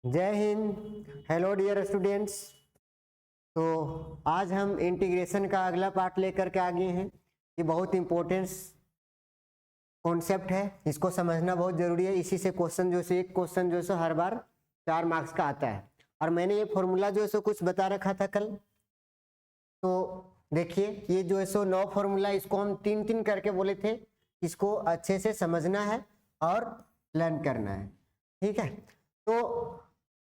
जय Hind. Hello dear students. तो आज हम इंटीग्रेशन का अगला पार्ट लेकर के आ गए हैं। ये बहुत इम्पोर्टेंट कॉन्सेप्ट है, इसको समझना बहुत जरूरी है। इसी से क्वेश्चन एक क्वेश्चन हर बार 4 मार्क्स का आता है। और मैंने ये फॉर्मूला कुछ बता रखा था कल। तो देखिए ये 9 फॉर्मूला, इसको हम 3-3 करके बोले थे। इसको अच्छे से समझना है और लर्न करना है, ठीक है। तो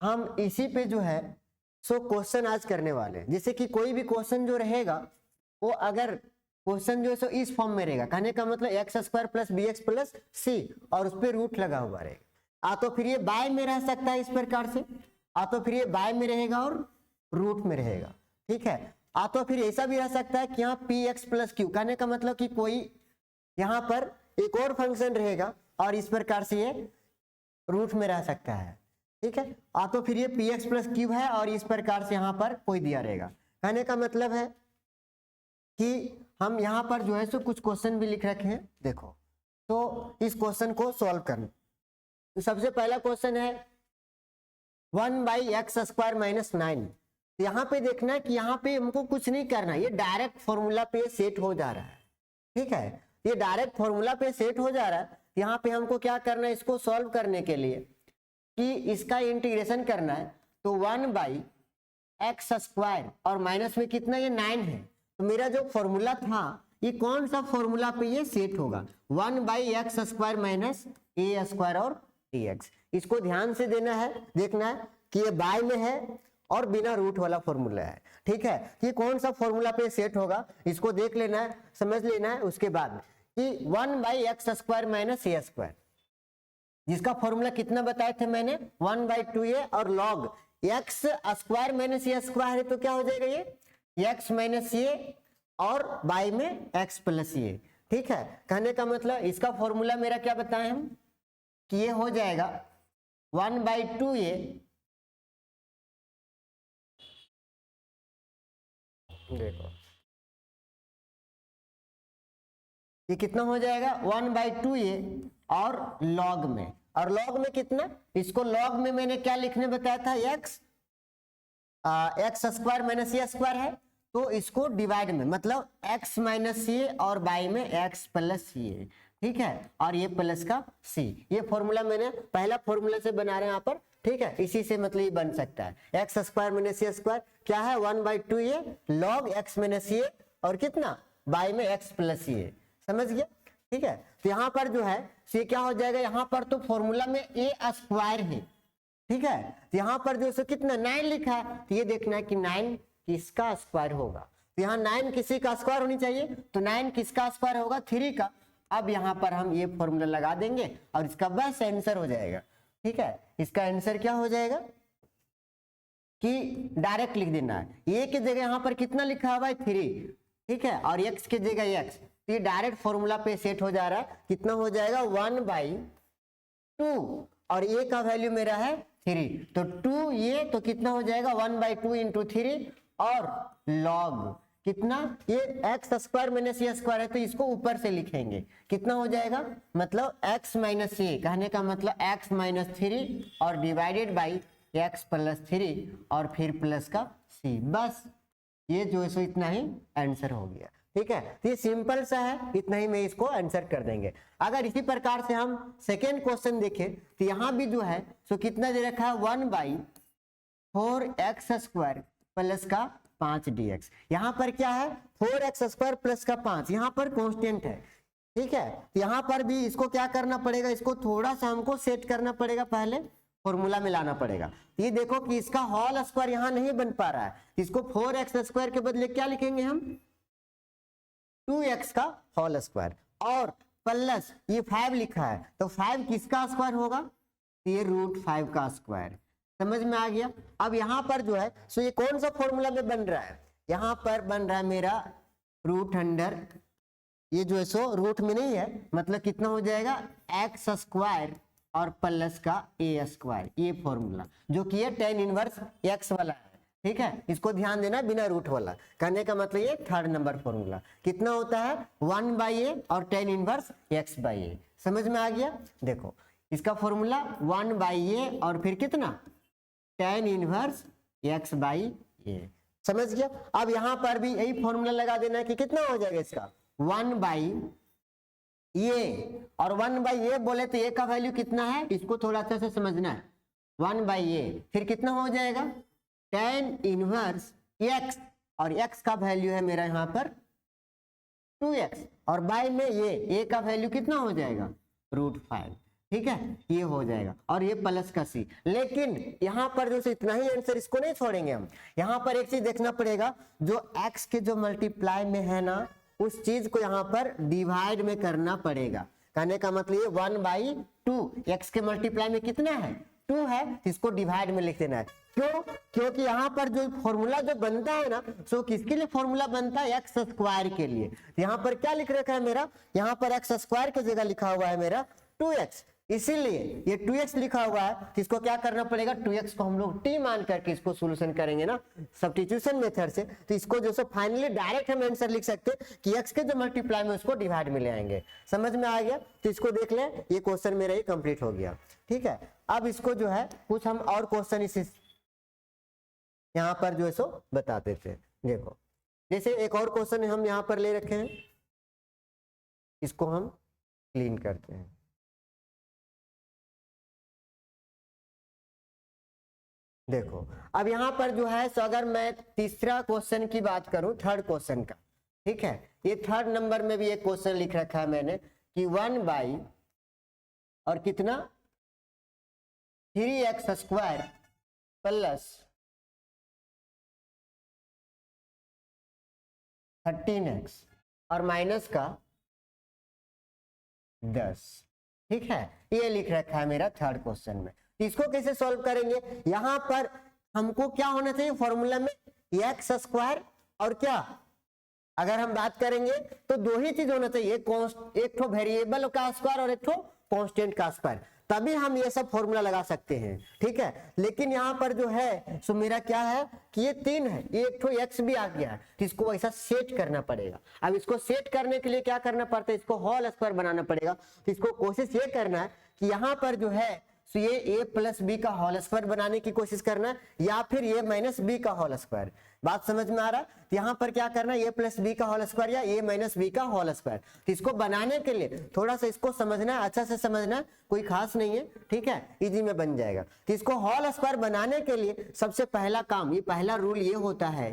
हम इसी पे क्वेश्चन आज करने वाले हैं। जैसे कि कोई भी क्वेश्चन जो रहेगा वो अगर क्वेश्चन इस फॉर्म में रहेगा, कहने का मतलब x² plus bx plus c और उस पर रूट लगा हुआ रहेगा। तो फिर ये बाय में रह सकता है इस प्रकार से, तो फिर ये बाय में रहेगा और रूट में रहेगा, ठीक है। तो फिर ऐसा भी रह सकता है कि यहाँ px प्लस q, कहने का मतलब कि कोई यहाँ पर एक और फंक्शन रहेगा और इस प्रकार से ये रूट में रह सकता है, ठीक है। तो फिर ये px प्लस क्यू है और इस प्रकार से यहाँ पर कोई दिया रहेगा। कहने का मतलब है कि हम यहाँ पर कुछ क्वेश्चन भी लिख रखे हैं, देखो। तो इस क्वेश्चन को सॉल्व करना, तो सबसे पहला क्वेश्चन है 1/x² माइनस 9। यहाँ पे देखना है कि यहाँ पे हमको कुछ नहीं करना, ये डायरेक्ट फॉर्मूला पे सेट हो जा रहा है, ठीक है। ये डायरेक्ट फॉर्मूला पे सेट हो जा रहा है। यहाँ पे हमको क्या करना है, इसको सॉल्व करने के लिए कि इसका इंटीग्रेशन करना है। तो 1/x² और माइनस में कितना, ये 9 है। तो मेरा जो फॉर्मूला था ये कौन सा फॉर्मूला पे ये सेट होगा, 1/x² माइनस a² और dx। इसको ध्यान से देना है, देखना है कि ये बाय में है और बिना रूट वाला फॉर्मूला है, ठीक है। ये कौन सा फॉर्मूला पे सेट होगा इसको देख लेना है, समझ लेना है। उसके बाद कि 1/x² माइनस a², जिसका फॉर्मूला कितना बताए थे मैंने, 1/2a और log x² माइनस a² है, तो क्या हो जाएगा ये x माइनस a और बाई में x प्लस a, ठीक है। कहने का मतलब इसका फॉर्मूला मेरा क्या बताए हम कि ये हो जाएगा 1/2a, देखो ये कितना हो जाएगा 1/2a और log में, और log में कितना, इसको log में मैंने क्या लिखने बताया था, x² माइनस a² है, तो इसको डिवाइड में मतलब x माइनस a और बाई में x प्लस a, ठीक है। और ये प्लस का c, ये फॉर्मूला मैंने पहला फॉर्मूला से बना रहे हैं यहाँ पर, ठीक है। इसी से मतलब ये बन सकता है x² माइनस a² क्या है 1/2a log x minus a और कितना बाई में x प्लस a, समझ गया, ठीक है। तो यहाँ पर ये क्या हो जाएगा, यहाँ पर तो फॉर्मूला में a² है, ठीक है। तो यहाँ पर कितना 9 लिखा है, तो ये देखना है कि 9 किसका स्क्वायर होगा। तो यहाँ 9 किसी का स्क्वायर होनी चाहिए, तो 9 किसका स्क्वायर होगा, 3 का। अब यहाँ पर हम ये फॉर्मूला लगा देंगे और इसका बस आंसर हो जाएगा, ठीक है। इसका आंसर क्या हो जाएगा कि डायरेक्ट लिख देना है, a की जगह यहाँ पर कितना लिखा हुआ है 3, ठीक है, और x की जगह x। तो ये डायरेक्ट फॉर्मूला पे सेट हो जा रहा है, कितना हो जाएगा 1/2 और a का वैल्यू मेरा है 3, तो 2 ये तो कितना हो जाएगा 1/2 इंटू 3 और log कितना, ये x² माइनस a² है, तो इसको ऊपर से लिखेंगे, कितना हो जाएगा मतलब x माइनस a, कहने का मतलब x माइनस 3 और डिवाइडेड बाई x प्लस 3 और फिर प्लस का c। बस ये इतना ही आंसर हो गया, ठीक है। तो ये सिंपल सा है, इतना ही में इसको आंसर कर देंगे। अगर इसी प्रकार से हम सेकेंड क्वेश्चन देखें तो यहाँ भी कितना दे रखा है 1/4x² प्लस का 5 dx। यहाँ पर क्या है 4x² प्लस का 5, यहाँ पर कांस्टेंट है, ठीक है। तो यहाँ पर भी इसको क्या करना पड़ेगा, इसको थोड़ा सा हमको सेट करना पड़ेगा, पहले फॉर्मूला में लाना पड़ेगा। ये देखो कि इसका होल स्क्वायर यहाँ नहीं बन पा रहा है, इसको 4x² के बदले क्या लिखेंगे हम 2x का होल स्क्वायर और प्लस ये 5 लिखा है, तो 5 किसका स्क्वायर होगा, ये √5 का स्क्वायर। समझ में आ गया। अब यहाँ पर ये कौन सा फॉर्मूला में बन रहा है, यहाँ पर बन रहा है मेरा √अंडर, ये रूट में नहीं है, मतलब कितना हो जाएगा x² और प्लस का a², ये फॉर्मूला जो कि ये tan इनवर्स x वाला है, ठीक है। इसको ध्यान देना बिना रूट वाला, कहने का मतलब ये 3rd नंबर फॉर्मूला कितना होता है 1/a और tan इनवर्स x/a। समझ में आ गया। देखो इसका फॉर्मूला 1/a और फिर कितना tan इनवर्स x बाई ए। समझ गया। अब यहां पर भी यही फॉर्मूला लगा देना है कि कितना हो जाएगा इसका 1 बाई ए, और 1 बाई ए बोले तो ए का वैल्यू कितना है इसको थोड़ा अच्छा से समझना है। 1 बाई ए फिर कितना हो जाएगा tan इनवर्स x, और x का वैल्यू है मेरा यहाँ पर 2x, और बाई में ये a का वैल्यू कितना हो जाएगा √5। ठीक है, ये हो जाएगा, और ये प्लस का c। लेकिन यहाँ पर जो इतना ही आंसर इसको नहीं छोड़ेंगे हम, यहाँ पर एक चीज देखना पड़ेगा, जो x के जो मल्टीप्लाई में है ना उस चीज को यहाँ पर डिवाइड में करना पड़ेगा। कहने का मतलब ये 1/2 x के मल्टीप्लाई में कितना है 2 है, इसको डिवाइड में लिख देना है। क्यों? क्योंकि यहाँ पर जो फॉर्मूला जो बनता है ना, सो किसके लिए फॉर्मूला बनता है x स्क्वायर के लिए। यहाँ पर क्या लिख रखा है मेरा, यहाँ पर x स्क्वायर की जगह लिखा हुआ है मेरा 2x, इसीलिए ये 2x लिखा हुआ है। तो इसको क्या करना पड़ेगा, 2x को हम लोग t मान करके इसको सोल्यूशन करेंगे ना सब्स्टिट्यूशन मेथड से, तो इसको जो फाइनली डायरेक्ट हम आंसर लिख सकते हैं कि x के जो मल्टीप्लाई में उसको डिवाइड में ले आएंगे। समझ में आ गया? तो इसको देख ले, ये क्वेश्चन मेरा ये कंप्लीट हो गया। ठीक है, अब इसको जो है कुछ हम और क्वेश्चन इस यहाँ पर जो है सो बता देते हैं। देखो, जैसे एक और क्वेश्चन हम यहाँ पर ले रखे हैं, इसको हम क्लीन करते हैं। देखो, अब यहाँ पर जो है सो अगर मैं तीसरा क्वेश्चन की बात करूं, थर्ड क्वेश्चन का, ठीक है, ये थर्ड नंबर में भी एक क्वेश्चन लिख रखा है मैंने कि 1 बाई और कितना 3x स्क्वायर प्लस 13x और माइनस का 10। ठीक है, ये लिख रखा है मेरा थर्ड क्वेश्चन में। इसको कैसे सॉल्व करेंगे, यहां पर हमको क्या होना चाहिए फॉर्मूला में x स्क्वायर, और क्या अगर हम बात करेंगे तो दो ही चीज होना चाहिए, एक तो वेरिएबल का स्क्वायर और एक तो कांस्टेंट का स्क्वायर, तभी हम ये सब फॉर्मूला लगा सकते हैं। ठीक है, लेकिन यहाँ पर जो है सो मेरा क्या है कि ये 3 है, ये एक तो x भी आ गया है, तो इसको ऐसा सेट करना पड़ेगा। अब इसको सेट करने के लिए क्या करना पड़ता है, इसको होल स्क्वायर बनाना पड़ेगा। तो इसको कोशिश ये करना है कि यहाँ पर जो है तो ये a प्लस बी का होल स्क्वायर बनाने की कोशिश करना है, या फिर a माइनस बी का होल स्क्वायर। बात समझ में आ रहा है? तो यहाँ पर क्या करना है, a प्लस बी का होल स्क्वायर या a माइनस बी का होल स्क्वायर। तो इसको बनाने के लिए थोड़ा सा इसको समझना है, अच्छा से समझना है, कोई खास नहीं है। ठीक है, इजी में बन जाएगा। तो इसको होल स्क्वायर बनाने के लिए सबसे पहला काम, ये पहला रूल ये होता है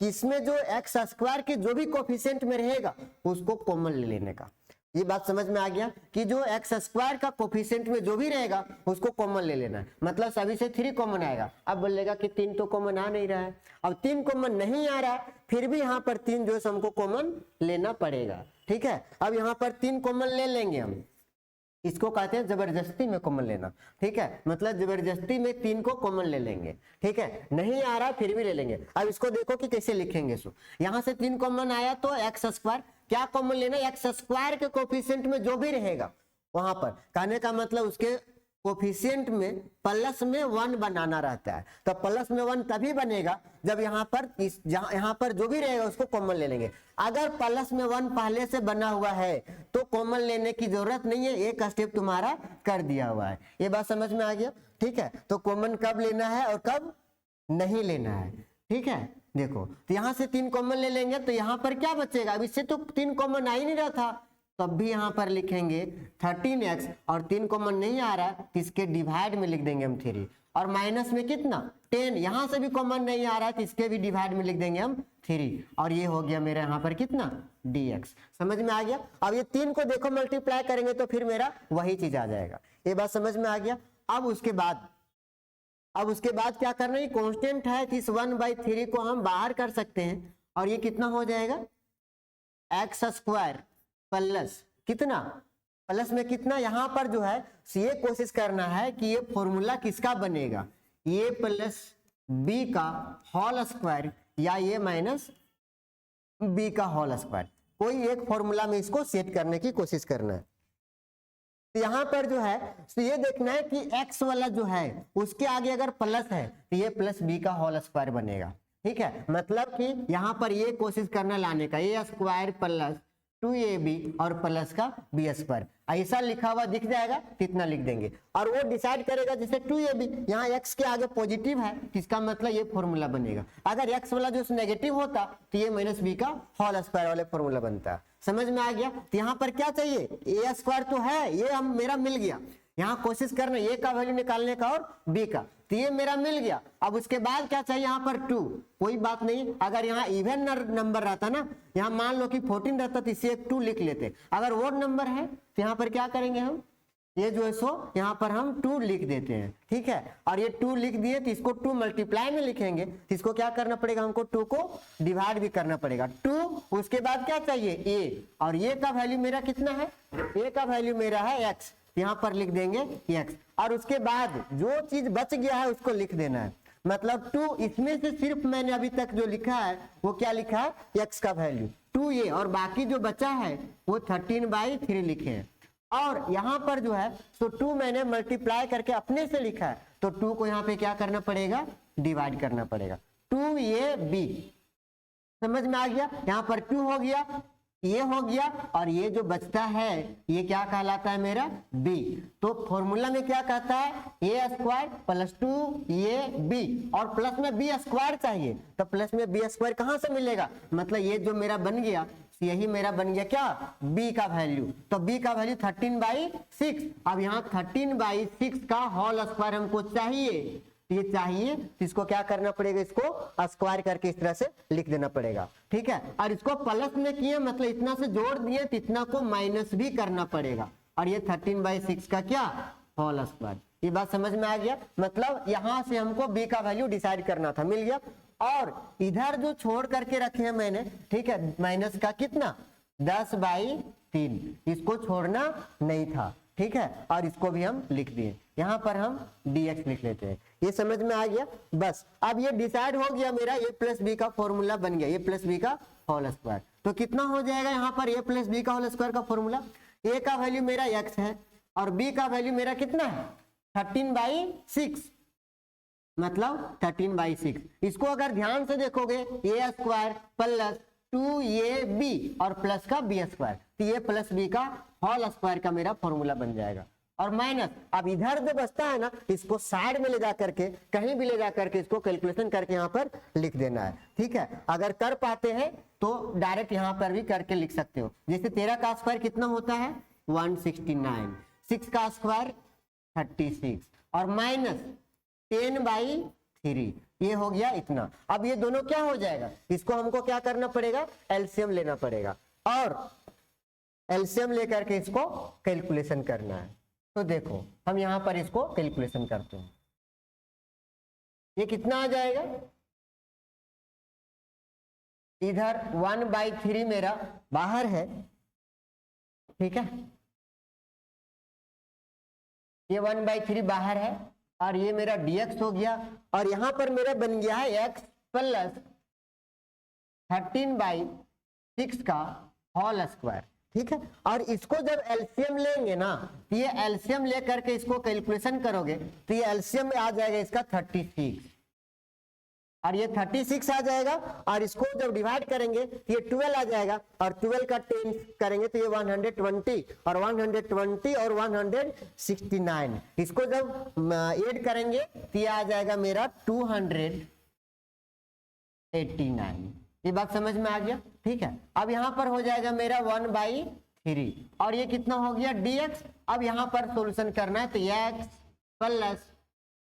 कि इसमें जो एक्स स्क्वायर के जो भी कोफिशिएंट में रहेगा उसको कॉमन ले लेने का। ये बात समझ में आ गया कि जो एक्स स्क्वायर का कोफिशिएंट में जो भी रहेगा उसको कॉमन ले लेना है। मतलब सभी से 3 कॉमन आएगा। अब बोलेगा कि 3 तो कॉमन आ नहीं रहा है, अब 3 कॉमन नहीं आ रहा है, फिर भी यहाँ पर 3 जो है हमको कॉमन लेना पड़ेगा। ठीक है, अब यहाँ पर 3 कॉमन ले लेंगे हम, इसको कहते हैं जबरदस्ती में कॉमन लेना। ठीक है, मतलब जबरदस्ती में 3 को कॉमन ले लेंगे। ठीक है, नहीं आ रहा फिर भी ले लेंगे। अब इसको देखो कि कैसे लिखेंगे। सो यहाँ से 3 कॉमन आया तो एक्स स्क्वायर, क्या कॉमन लेना, एक्स स्क्वायर के कोफिशिएंट में जो भी रहेगा वहां पर, कहने का मतलब उसके कोफिशिएंट में प्लस में 1 बनाना रहता है। तो प्लस में 1 तभी बनेगा जब यहाँ पर यहाँ पर जो भी रहेगा उसको कॉमन ले लेंगे। अगर प्लस में 1 पहले से बना हुआ है तो कॉमन लेने की जरूरत नहीं है, एक स्टेप तुम्हारा कर दिया हुआ है। ये बात समझ में आ गया? ठीक है, तो कॉमन कब लेना है और कब नहीं लेना है। ठीक है, देखो, तो यहाँ से 3 कॉमन ले लेंगे तो यहाँ पर क्या बचेगा, अब इससे तो 3 कॉमन आ ही नहीं रहा था, तब भी यहाँ पर लिखेंगे 13x, और 3 कॉमन नहीं आ रहा है तो इसके डिवाइड में लिख देंगे हम 3, और माइनस में कितना 10, यहाँ से भी कॉमन नहीं आ रहा है तो इसके भी डिवाइड में लिख देंगे हम 3, और ये हो गया मेरा यहाँ पर कितना dx। समझ में आ गया? अब ये 3 को देखो मल्टीप्लाई करेंगे तो फिर मेरा वही चीज आ जाएगा। ये बात समझ में आ गया? अब उसके बाद क्या करना है, कांस्टेंट है तो इस 1/3 को हम बाहर कर सकते हैं, और ये कितना हो जाएगा एक्स स्क्वायर प्लस कितना, प्लस में कितना, यहाँ पर जो है ये कोशिश करना है कि ये फॉर्मूला किसका बनेगा, a प्लस बी का होल स्क्वायर या a माइनस बी का होल स्क्वायर, कोई एक फॉर्मूला में इसको सेट करने की कोशिश करना है। तो यहाँ पर जो है तो ये देखना है कि x वाला जो है उसके आगे अगर प्लस है तो ये प्लस बी का होल स्क्वायर बनेगा। ठीक है, मतलब कि यहाँ पर ये कोशिश करना लाने का, a स्क्वायर प्लस 2ab और प्लस का b स्क्वायर, ऐसा लिखा हुआ दिख जाएगा तो इतना लिख देंगे और वो डिसाइड करेगा। जैसे 2ab यहाँ x के आगे पॉजिटिव है तो इसका मतलब ये फॉर्मूला बनेगा। अगर x वाला जो नेगेटिव होता तो ये माइनस b का होल स्क्वायर वाले फॉर्मूला बनता। समझ में आ गया? तो यहाँ पर क्या चाहिए, a स्क्वायर तो है, ये हम मेरा मिल गया। यहाँ कोशिश करना a का वैल्यू निकालने का और b का, तो ये मेरा मिल गया। अब उसके बाद क्या चाहिए, यहाँ पर 2, कोई बात नहीं। अगर यहाँ इवन नंबर रहता ना, यहाँ मान लो कि 14 रहता तो इसे एक 2 लिख लेते। अगर ओड नंबर है तो यहाँ पर क्या करेंगे हम, ये जो है सो यहाँ पर हम 2 लिख देते हैं, ठीक है। और ये 2 लिख दिए तो इसको 2 मल्टीप्लाई में लिखेंगे तो इसको क्या करना पड़ेगा, हमको 2 को डिवाइड भी करना पड़ेगा। 2 उसके बाद क्या चाहिए a, और a का वैल्यू मेरा कितना है, a का वैल्यू मेरा है x, यहाँ पर लिख देंगे x। और उसके बाद जो चीज बच गया है उसको लिख देना है। मतलब 2, इसमें से सिर्फ मैंने अभी तक जो लिखा है वो क्या लिखा है, x का वैल्यू 2a, और बाकी जो बचा है वो 13/3 लिखे हैं। और यहाँ पर जो है तो 2 मैंने मल्टीप्लाई करके अपने से लिखा है, तो 2 को यहाँ पे क्या करना पड़ेगा, डिवाइड करना पड़ेगा। 2ab, समझ में आ गया? यहाँ पर 2 हो गया, ये हो गया, और ये जो बचता है ये क्या कहलाता है मेरा, b। तो फॉर्मूला में क्या कहता है, a स्क्वायर प्लस 2ab, और प्लस में b स्क्वायर चाहिए, तो प्लस में b स्क्वायर कहाँ से मिलेगा, मतलब ये जो मेरा बन गया यही मेरा बन गया क्या, b का वैल्यू। तो b का वैल्यू 13/6। अब यहाँ 13/6 का होल स्क्वायर हमको चाहिए, ये चाहिए तो इसको क्या करना पड़ेगा, इसको स्क्वायर करके इस तरह से लिख देना पड़ेगा, ठीक है। और इसको प्लस में किए मतलब इतना से जोड़ दिए तो इतना को माइनस भी करना पड़ेगा, और ये 13/6 का क्या, होल स्क्वायर। ये बात समझ में आ गया? मतलब यहाँ से हमको b का वैल्यू डिसाइड करना था, मिल गया। और इधर जो छोड़ करके रखे हैं मैंने, ठीक है, माइनस का कितना 10/3, इसको छोड़ना नहीं था, ठीक है। और इसको भी हम लिख दिए, यहाँ पर हम dx लिख लेते हैं। ये समझ में आ गया? बस अब ये डिसाइड हो गया मेरा, a प्लस बी का फॉर्मूला बन गया, a प्लस बी का होल स्क्वायर। तो कितना हो जाएगा यहाँ पर a प्लस बी का होल स्क्वायर का फॉर्मूला, a का वैल्यू मेरा x है और b का वैल्यू मेरा कितना है 13/6, मतलब 13/6। इसको अगर ध्यान से देखोगे a स्क्वायर प्लस 2ab और प्लस का b स्क्वायर, तो ये प्लस b का होल स्क्वायर का मेरा फॉर्मूला बन जाएगा। और माइनस, अब इधर जो बचता है ना इसको साइड में ले जा करके, कहीं भी ले जा करके इसको कैलकुलेशन करके यहाँ पर लिख देना है, ठीक है। अगर कर पाते हैं तो डायरेक्ट यहाँ पर भी करके लिख सकते हो। जैसे 13 का स्क्वायर कितना होता है 169, 6 का स्क्वायर 36 और माइनस 10/3, ये हो गया इतना। अब ये दोनों क्या हो जाएगा, इसको हमको क्या करना पड़ेगा, एलसीएम लेना पड़ेगा, और एलसीएम लेकर के इसको कैलकुलेशन करना है। तो देखो हम यहां पर इसको कैलकुलेशन करते हैं, ये कितना आ जाएगा, इधर 1/3 मेरा बाहर है, ठीक है, ये 1/3 बाहर है, और ये मेरा dx हो गया, और यहां पर मेरा बन गया है x प्लस 13/6 का होल स्क्वायर, ठीक है। और इसको जब एलसीएम लेंगे ना, तो ये एलसीएम लेकर के इसको कैलकुलेशन करोगे तो ये एलसीएम में आ जाएगा इसका 36, और ये 36 आ जाएगा, और इसको जब डिवाइड करेंगे तो ये 12 आ जाएगा, और 12 का 10 करेंगे तो ये 120, और 120 और 169, इसको जब ऐड करेंगे तो ये आ जाएगा मेरा 289। ये बात समझ में आ गया, ठीक है। अब यहाँ पर हो जाएगा मेरा 1/3, और ये कितना हो गया dx। अब यहाँ पर सॉल्यूशन करना है तो x प्लस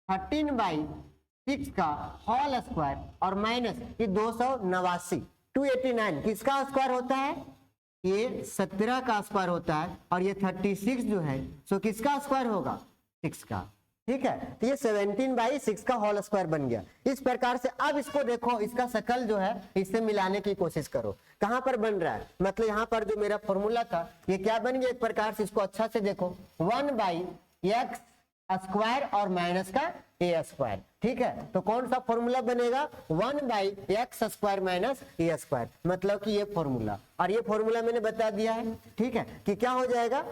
13/6 का होल स्क्वायर और माइनस ये 289, 289 किसका स्क्वायर होता है, ये 17 का स्क्वायर होता है, और ये 36 जो है सो किसका स्क्वायर होगा, 6 का, ठीक है। तो ये 17/6 का होल स्क्वायर बन गया इस प्रकार से। अब इसको देखो, इसका शकल जो है इससे मिलाने की कोशिश करो, कहां पर बन रहा है, मतलब यहाँ पर जो मेरा फॉर्मूला था ये क्या बन गया, एक प्रकार से इसको अच्छा से देखो 1/x स्क्वायर और माइनस का a स्क्वायर, ठीक है। तो कौन सा फॉर्मूला बनेगा, 1/x square minus a square, मतलब कि ये फॉर्मूला, और ये फॉर्मूला मैंने बता दिया है, ठीक है, कि क्या हो जाएगा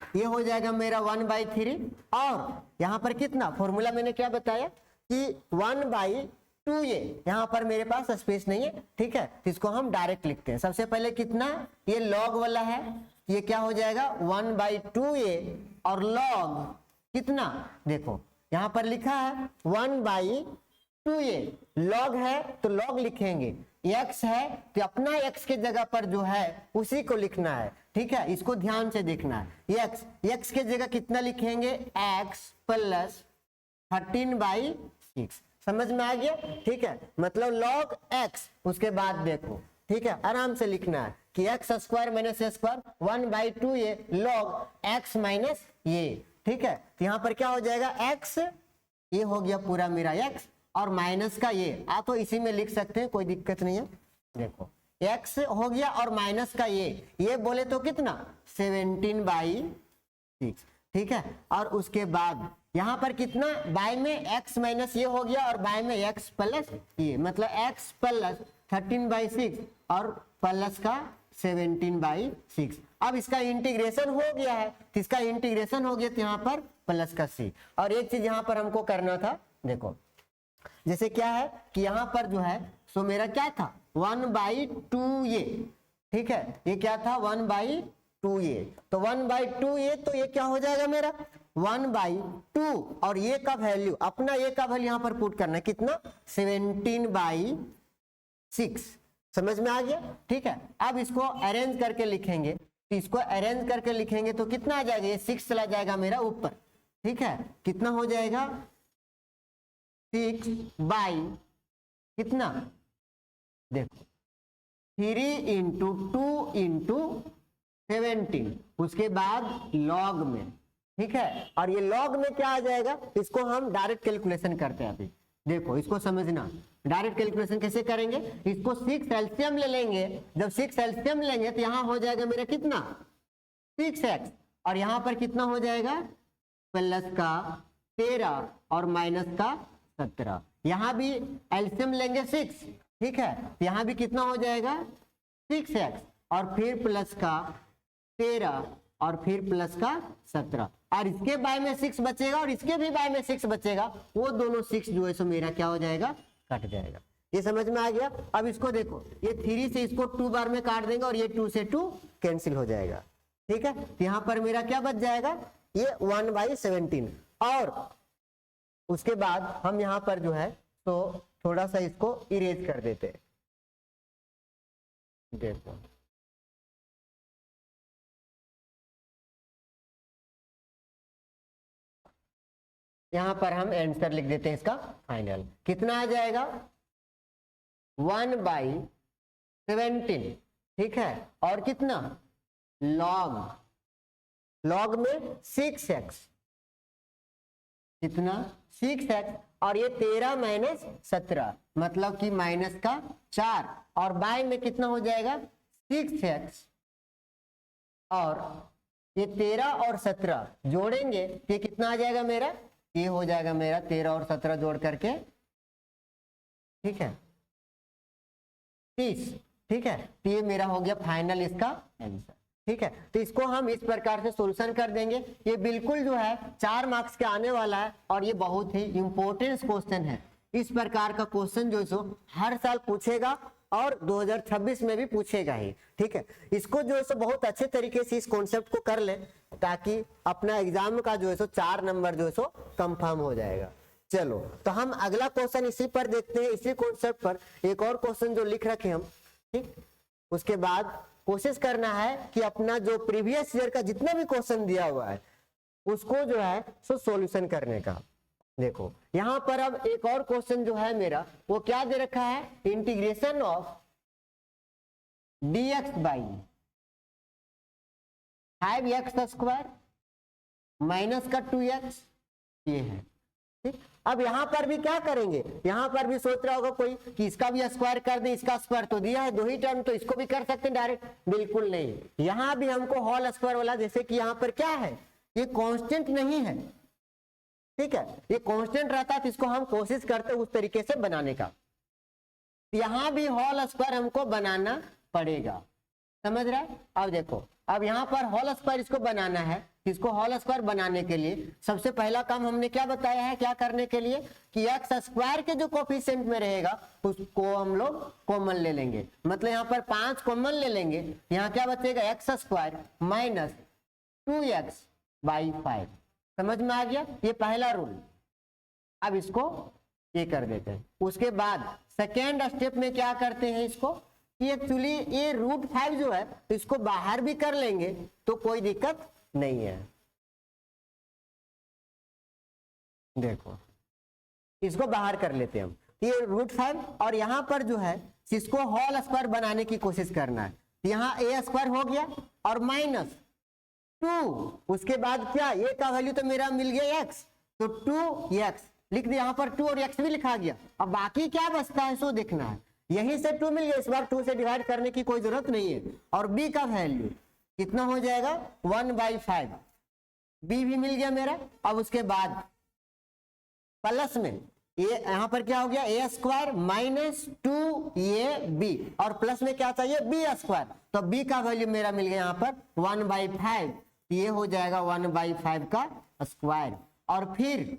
ये हो जाएगा मेरा 1/3, और यहाँ पर कितना फॉर्मूला मैंने क्या बताया कि 1/2 2a, यहाँ पर मेरे पास स्पेस नहीं है, ठीक है, तो इसको हम डायरेक्ट लिखते हैं। सबसे पहले कितना, ये लॉग वाला है, ये क्या हो जाएगा 1/2a, और लॉग कितना, देखो यहाँ पर लिखा है 1/2a, लॉग है तो लॉग लिखेंगे, x है तो अपना x के जगह पर जो है उसी को लिखना है, ठीक है, इसको ध्यान से देखना है। x के जगह कितना लिखेंगे, x प्लस 13/6, समझ में आ गया, ठीक है, मतलब log x, उसके बाद देखो, ठीक है, आराम से लिखना है कि x square minus a square 1/2a log x minus ये, ठीक है, तो यहाँ पर क्या हो जाएगा x, ये हो गया पूरा मेरा x, और माइनस का ये, आप तो इसी में लिख सकते हैं, कोई दिक्कत नहीं है, देखो x हो गया और माइनस का ये बोले तो कितना 17/6, ठीक है, और उसके बाद यहाँ पर कितना बाय में x माइनस ये हो गया और बाय में x प्लस ये, मतलब x प्लस 13/6 और प्लस का 17/6। अब इसका इंटीग्रेशन हो गया है, तो इसका इंटीग्रेशन हो गया तो यहाँ पर प्लस का c, और एक चीज यहाँ पर हमको करना था, देखो जैसे क्या है कि यहाँ पर जो है सो मेरा क्या था 1/2a, ठीक है, ये क्या था 1/2a, तो 1/2a, तो ये क्या हो जाएगा मेरा 1/2, और ये का वैल्यू, अपना ये का वैल्यू यहाँ पर पुट करना है, कितना 17/6, समझ में आ गया, ठीक है। अब इसको अरेंज करके लिखेंगे, तो इसको अरेंज करके लिखेंगे तो कितना आ जाएगा, ये 6 चला जाएगा मेरा ऊपर, ठीक है, कितना हो जाएगा 6 बाई कितना, देखो 3 × 2 × 17, उसके बाद लॉग में, ठीक है, और ये लॉग में क्या आ जाएगा, इसको हम डायरेक्ट कैलकुलेशन करते हैं। अभी देखो इसको समझना, डायरेक्ट कैलकुलेशन कैसे करेंगे, इसको 6 एलसीएम ले लेंगे, जब 6 एलसीएम लेंगे तो यहाँ हो जाएगा मेरा कितना 6x, और यहाँ पर कितना हो जाएगा प्लस का 13 और माइनस का 17, यहाँ भी एलसीएम लेंगे 6, ठीक है, यहाँ भी कितना हो जाएगा 6x और फिर प्लस का 13 और फिर प्लस का 17, और इसके बाय में 6 बचेगा और इसके भी बाय में 6 बचेगा, वो दोनों 6 जो है सो मेरा क्या हो जाएगा, कट जाएगा। ये समझ में आ गया। अब इसको देखो, ये 3 से इसको 2 बार में काट देंगे और ये 2 से 2 कैंसिल हो जाएगा, ठीक है, यहाँ पर मेरा क्या बच जाएगा, ये 1/17, और उसके बाद हम यहाँ पर जो है तो थोड़ा सा इसको इरेज कर देते हैं, देखो यहाँ पर हम आंसर लिख देते हैं इसका फाइनल, कितना आ जाएगा 1/17, ठीक है, और कितना लॉग में 6x, कितना 6x, और ये 13 माइनस 17, मतलब कि माइनस का 4, और बाय में कितना हो जाएगा 6x, और ये 13 और 17 जोड़ेंगे तो ये कितना आ जाएगा मेरा, ये हो जाएगा मेरा 13 और 17 जोड़ करके, ठीक है 30, ठीक है, तो ये मेरा हो गया फाइनल इसका आंसर, ठीक है। तो इसको हम इस प्रकार से सॉल्यूशन कर देंगे, ये बिल्कुल जो है 4 मार्क्स के आने वाला है, और ये बहुत ही इंपॉर्टेंट क्वेश्चन है। इस प्रकार का क्वेश्चन जो सो हर साल पूछेगा और 2026 में भी पूछेगा ही, ठीक है। इसको जो है सो बहुत अच्छे तरीके से इस कॉन्सेप्ट को कर ले, ताकि अपना एग्जाम का जो है सो 4 नंबर जो है सो कंफर्म हो जाएगा। चलो तो हम अगला क्वेश्चन इसी पर देखते हैं, इसी कॉन्सेप्ट पर एक और क्वेश्चन जो लिख रखे हम, ठीक, उसके बाद कोशिश करना है कि अपना जो प्रीवियस ईयर का जितना भी क्वेश्चन दिया हुआ है उसको जो है सो सॉल्यूशन करने का। देखो यहाँ पर अब एक और क्वेश्चन जो है मेरा वो क्या दे रखा है, integration of dx by 5x² minus का 2x, ये है, ठीक। अब यहाँ पर भी क्या करेंगे, यहाँ पर भी सोच रहा होगा कोई कि इसका भी स्क्वायर कर दे, इसका स्क्वायर तो दिया है 2 ही टर्म, तो इसको भी कर सकते हैं डायरेक्ट, बिल्कुल नहीं, यहाँ भी हमको होल स्क्वायर वाला, जैसे कि यहाँ पर क्या है ये कांस्टेंट नहीं है, ठीक है, ये कांस्टेंट रहता है तो इसको हम कोशिश करते हैं उस तरीके से बनाने का, यहाँ भी होल स्क्वायर हमको बनाना पड़ेगा, समझ रहा है। अब देखो, अब यहाँ पर होल स्क्वायर इसको बनाना है। इसको होल स्क्वायर बनाने के लिए सबसे पहला काम हमने क्या बताया है, क्या करने के लिए, कि एक्स स्क्वायर के जो कोफिशिएंट में रहेगा उसको हम लोग कॉमन ले लेंगे। मतलब यहाँ पर 5 कॉमन ले लेंगे, यहाँ क्या बचेगा, एक्स स्क्वायर माइनस 2x/5। समझ में आ गया, ये पहला रूल। अब इसको ये कर देते हैं। उसके बाद सेकेंड स्टेप में क्या करते हैं इसको, कि एक्चुअली ये √5 जो है इसको बाहर भी कर लेंगे तो कोई दिक्कत नहीं है। देखो, इसको बाहर कर लेते हैं हम, ये √5, और यहां पर जो है इसको होल स्क्वायर बनाने की कोशिश करना है। यहाँ a² हो गया और -2, उसके बाद क्या, ये का वैल्यू तो मेरा मिल गया x, तो 2x लिख दिया, यहाँ पर 2 और x भी लिखा गया। अब बाकी क्या बचता है सो देखना है। यहीं से 2 मिल गया, इस बार 2 से डिवाइड करने की कोई जरूरत नहीं है। और b का वैल्यू कितना हो जाएगा, 1/5, b भी मिल गया मेरा। अब उसके बाद प्लस में ये यहां पर क्या हो गया, a² माइनस 2ab, और प्लस में क्या चाहिए, b², तो b का वैल्यू मेरा मिल गया यहाँ पर 1/5, ये हो जाएगा 1/5 का स्क्वायर। और फिर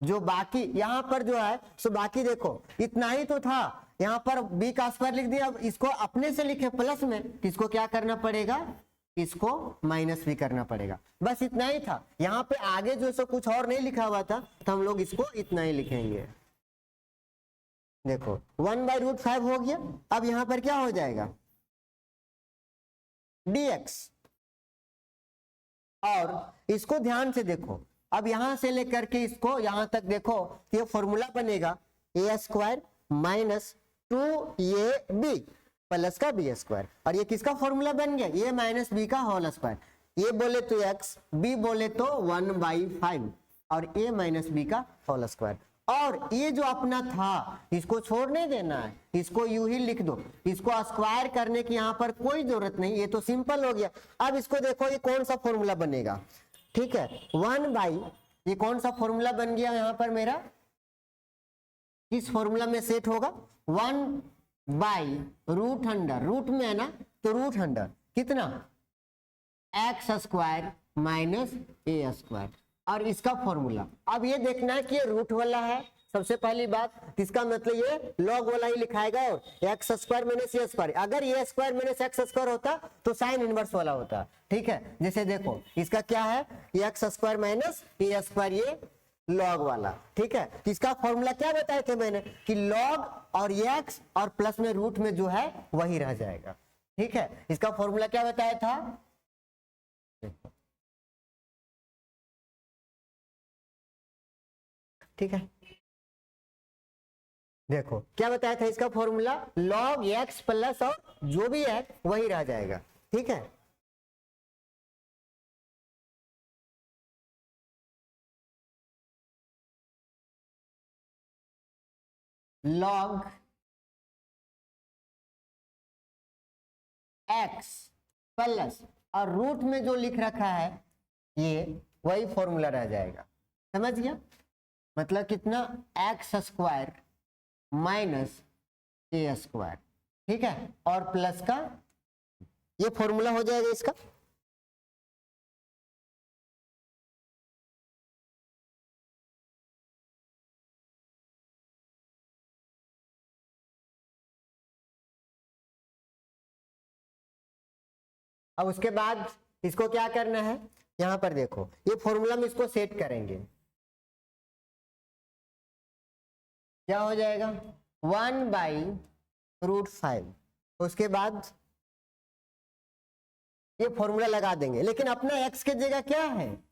जो बाकी यहाँ पर जो है सो बाकी देखो इतना ही तो था, यहाँ पर b का स्क्वायर लिख दिया। अब इसको अपने से लिखे प्लस में, इसको क्या करना पड़ेगा, इसको माइनस भी करना पड़ेगा। बस इतना ही था, यहाँ पे आगे जो सो कुछ और नहीं लिखा हुआ था, तो हम लोग इसको इतना ही लिखेंगे। देखो 1/√5 हो गया। अब यहाँ पर क्या हो जाएगा, dx, और इसको ध्यान से देखो, अब यहां से लेकर के इसको यहां तक देखो, ये फॉर्मूला बनेगा a² माइनस 2ab प्लस का b², और ये किसका फॉर्मूला बन गया, a माइनस b का होल स्क्वायर। ये बोले तो x, b बोले तो 1/5, और a माइनस b का होल स्क्वायर। और ये जो अपना था इसको छोड़ नहीं देना है, इसको यूं ही लिख दो, इसको स्क्वायर करने की यहाँ पर कोई जरूरत नहीं, ये तो सिंपल हो गया। अब इसको देखो ये कौन सा फॉर्मूला बनेगा, ठीक है, 1/, ये कौन सा फॉर्मूला बन गया यहाँ पर मेरा, किस फॉर्मूला में सेट होगा, 1/√अंडर, रूट में है ना, तो √अंडर कितना, x² माइनस a², और इसका फॉर्मूला। अब ये देखना है कि ये रूट वाला है, सबसे पहली बात, इसका मतलब ये लॉग वाला ही लिखाएगा, और x² माइनस a², अगर a² माइनस x² होता तो साइन इनवर्स वाला होता, ठीक है। जैसे देखो इसका क्या है, x² माइनस a², ये लॉग वाला, ठीक है। इसका फॉर्मूला क्या बताए थे मैंने, कि लॉग और x और प्लस में रूट में जो है वही रह जाएगा, ठीक है। इसका फॉर्मूला क्या बताया था, ठीक है, देखो क्या बताया था इसका फॉर्मूला, log x प्लस और जो भी है वही रह जाएगा, ठीक है। log x प्लस और रूट में जो लिख रखा है ये वही फॉर्मूला रह जाएगा, समझ गया। मतलब कितना, x² माइनस a², ठीक है, और प्लस का ये फॉर्मूला हो जाएगा इसका। अब उसके बाद इसको क्या करना है, यहां पर देखो ये फॉर्मूला में इसको सेट करेंगे, क्या हो जाएगा, 1/√5, उसके बाद ये फॉर्मूला लगा देंगे। लेकिन अपना x के जगह क्या है,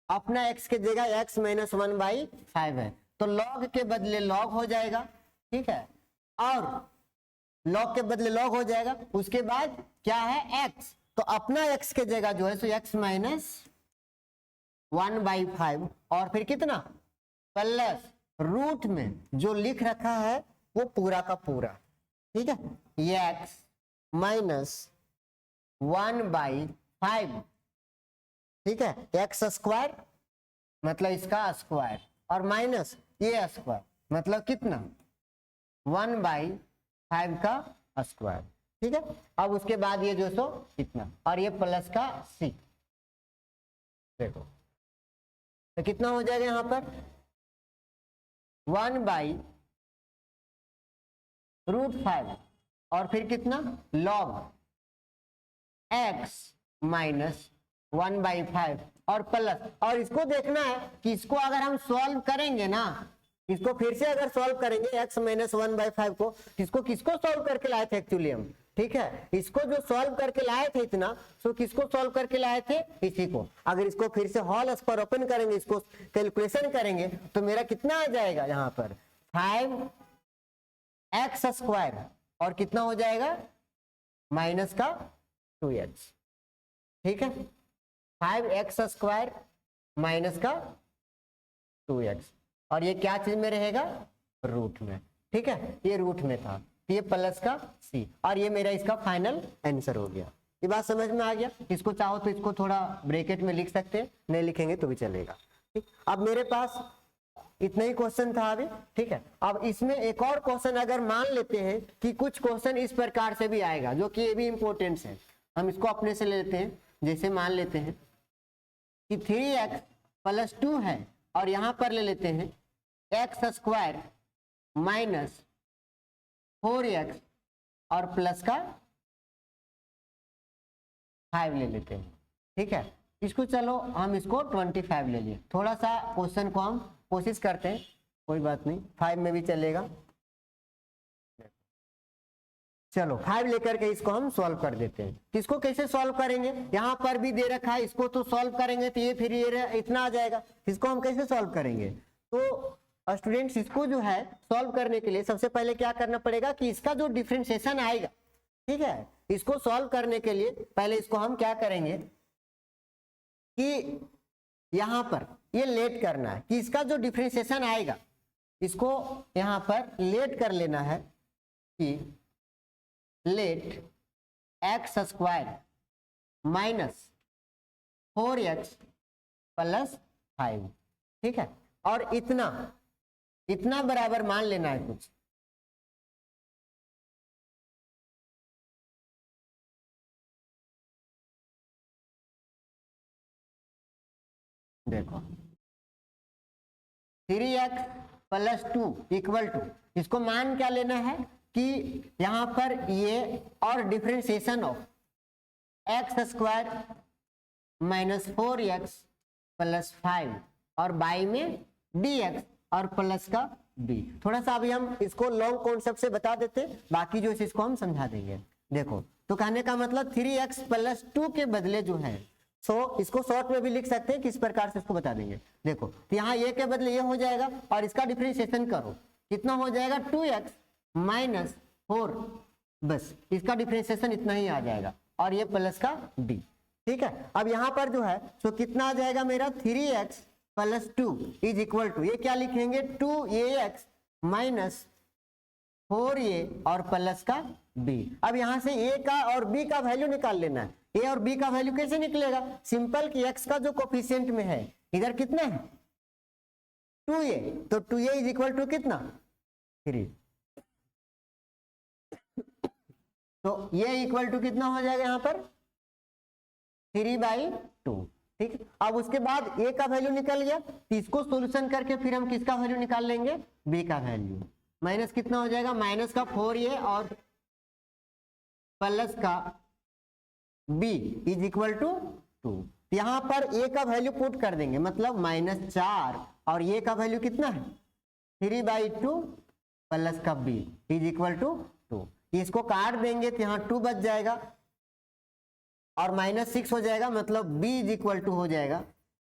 अपना x के जगह x माइनस 1/5 है, तो log के बदले log हो जाएगा, ठीक है, और log के बदले log हो जाएगा। उसके बाद क्या है, x, तो अपना x के जगह जो है सो x माइनस 1/5, और फिर कितना, प्लस रूट में जो लिख रखा है वो पूरा का पूरा, ठीक है, ये x माइनस 1/5, ठीक है, x² मतलब इसका स्क्वायर, और माइनस a² मतलब कितना, 1/5 का स्क्वायर। ठीक है। अब उसके बाद ये जो सो इतना और ये प्लस का सी, देखो तो कितना हो जाएगा यहाँ पर 1/√5 और फिर कितना log x माइनस 1/5 और प्लस, और इसको देखना है कि इसको अगर हम सॉल्व करेंगे ना, इसको फिर से अगर सॉल्व करेंगे x माइनस 1/5 को, किसको सॉल्व करके लाए थे एक्चुअली हम, ठीक है, इसको जो सॉल्व करके लाए थे इतना, सो किसको सॉल्व करके लाए थे, इसी को। अगर इसको फिर से होल स्क्वायर ओपन करेंगे, इसको कैलकुलेशन करेंगे तो मेरा कितना आ जाएगा यहाँ पर 5x² और कितना हो जाएगा माइनस का 2x, ठीक है, 5x² माइनस का 2x और ये क्या चीज में रहेगा रूट में, ठीक है, ये रूट में था, ये प्लस का c और ये मेरा इसका फाइनल आंसर हो गया। ये बात समझ में आ गया। इसको चाहो तो इसको थोड़ा ब्रैकेट में लिख सकते हैं, नहीं लिखेंगे तो भी चलेगा। ठीक, अब मेरे पास इतना ही क्वेश्चन था अभी, ठीक है। अब इसमें एक और क्वेश्चन अगर मान लेते हैं कि कुछ क्वेश्चन इस प्रकार से भी आएगा, जो कि ये भी इंपॉर्टेंट है, हम इसको अपने से ले लेते हैं। जैसे मान लेते हैं कि 3x + 2 है और यहां पर ले लेते हैं x² माइनस 4x और प्लस का 5 ले लेते हैं, ठीक है। इसको चलो हम इसको 25 ले लिए। थोड़ा सा क्वेश्चन को हम कोशिश करते हैं, कोई बात नहीं, 5 में भी चलेगा। चलो 5 लेकर के इसको हम सॉल्व कर देते हैं। किसको कैसे सॉल्व करेंगे, यहाँ पर भी दे रखा है, इसको तो सॉल्व करेंगे तो ये फिर ये इतना आ जाएगा। इसको हम कैसे सॉल्व करेंगे, तो स्टूडेंट्स इसको जो है सॉल्व करने के लिए सबसे पहले क्या करना पड़ेगा कि इसका जो डिफरेंशिएशन आएगा, ठीक है, इसको सॉल्व करने के लिए पहले इसको हम क्या करेंगे कि यहाँ पर ये लेट करना है कि इसका जो डिफरेंशिएशन आएगा, इसको यहाँ पर लेट कर लेना है कि लेट x² माइनस 4x + 5, ठीक है, और इतना बराबर मान लेना है कुछ। देखो 3x + 2 = इसको मान क्या लेना है कि यहां पर ये और differentiation of x² minus 4x + 5 और बाई में dx और प्लस का b। थोड़ा सा अभी हम इसको लॉन्ग कॉन्सेप्ट से बता देते, बाकी जो इसको हम समझा देंगे। देखो तो कहने का मतलब 3x + 2 के बदले जो है, सो इसको शॉर्ट में भी लिख सकते हैं, किस प्रकार से इसको बता देंगे। देखो तो यहाँ ये के बदले ये हो जाएगा और इसका डिफरेंशिएशन करो, कितना हो जाएगा 2x माइनस 4, बस इसका डिफरेंशिएशन इतना ही आ जाएगा और ये प्लस का b, ठीक है। अब यहाँ पर जो है सो कितना आ जाएगा मेरा 3x + 2 = ये क्या लिखेंगे 2ax माइनस 4a और प्लस का b। अब यहाँ से a का और b का वैल्यू निकाल लेना है। a और b का वैल्यू कैसे निकलेगा, सिंपल कि x का जो कोफिशिएंट में है इधर कितना है 2a, तो 2a = कितना 3, तो ये = कितना हो जाएगा यहाँ पर 3/2, ठीक है। अब उसके बाद a का वैल्यू निकल गया, तो इसको सॉल्यूशन करके फिर हम किसका वैल्यू निकाल लेंगे b का वैल्यू, माइनस कितना हो जाएगा माइनस का 4a और प्लस का b = 2। यहाँ पर a का वैल्यू पुट कर देंगे, मतलब -4 और a का वैल्यू कितना है 3/2 प्लस का b = 2। इसको काट देंगे तो यहाँ 2 बच जाएगा और -6 हो जाएगा, मतलब b = हो जाएगा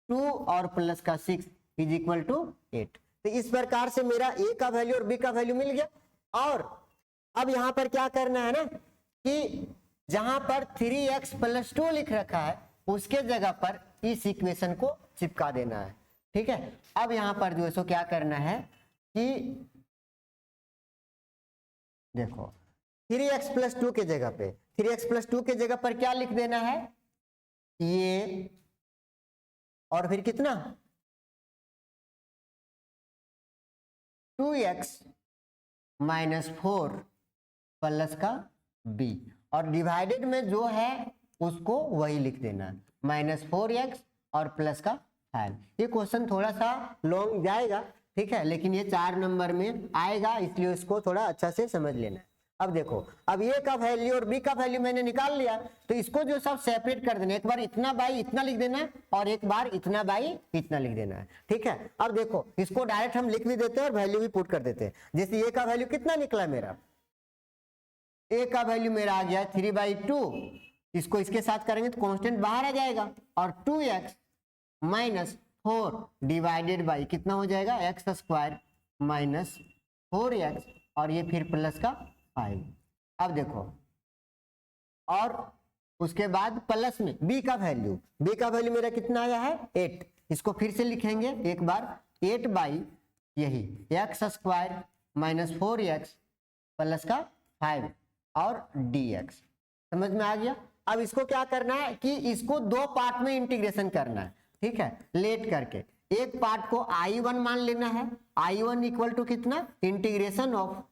2 और प्लस का 6 = 8। तो इस प्रकार से मेरा a का वैल्यू और b का वैल्यू मिल गया। और अब यहाँ पर क्या करना है ना कि जहां पर 3x + 2 लिख रखा है उसके जगह पर इस इक्वेशन को चिपका देना है, ठीक है। अब यहाँ पर जो है सो क्या करना है कि देखो 3x + 2 के जगह पे 3x + 2 के जगह पर क्या लिख देना है ये, और फिर कितना 2x माइनस 4 प्लस का बी, और डिवाइडेड में जो है उसको वही लिख देना है, -4x और प्लस का 5। ये क्वेश्चन थोड़ा सा लॉन्ग जाएगा, ठीक है, लेकिन ये 4 नंबर में आएगा, इसलिए इसको थोड़ा अच्छा से समझ लेना है। अब देखो, अब ए का वैल्यू और बी का वैल्यू मैंने निकाल लिया, तो इसको जो सब सेपरेट कर देना, एक बार इतना बाई इतना लिख देना है और एक बार इतना बाई इतना लिख देना है, ठीक है। अब देखो, इसको डायरेक्ट हम लिख भी देते हैं और वैल्यू भी पुट कर देते हैं। जैसे ए का वैल्यू कितना निकला मेरा, ए का वैल्यू मेरा आ गया 3/2, इसको इसके साथ करेंगे तो कांस्टेंट बाहर आ जाएगा, और 2x -4 डिवाइडेड बाई कितना हो जाएगा, x² -4x, और ये फिर प्लस का 5। अब देखो, और उसके बाद प्लस में b का वैल्यू मेरा कितना आया है 8, इसको फिर से लिखेंगे एक बार, 8 यही x² -4x प्लस का 5 और dx। समझ में आ गया। अब इसको क्या करना है कि इसको दो पार्ट में इंटीग्रेशन करना है, ठीक है, लेट करके। एक पार्ट को I1 मान लेना है, I1 इक्वल टू कितना, इंटीग्रेशन ऑफ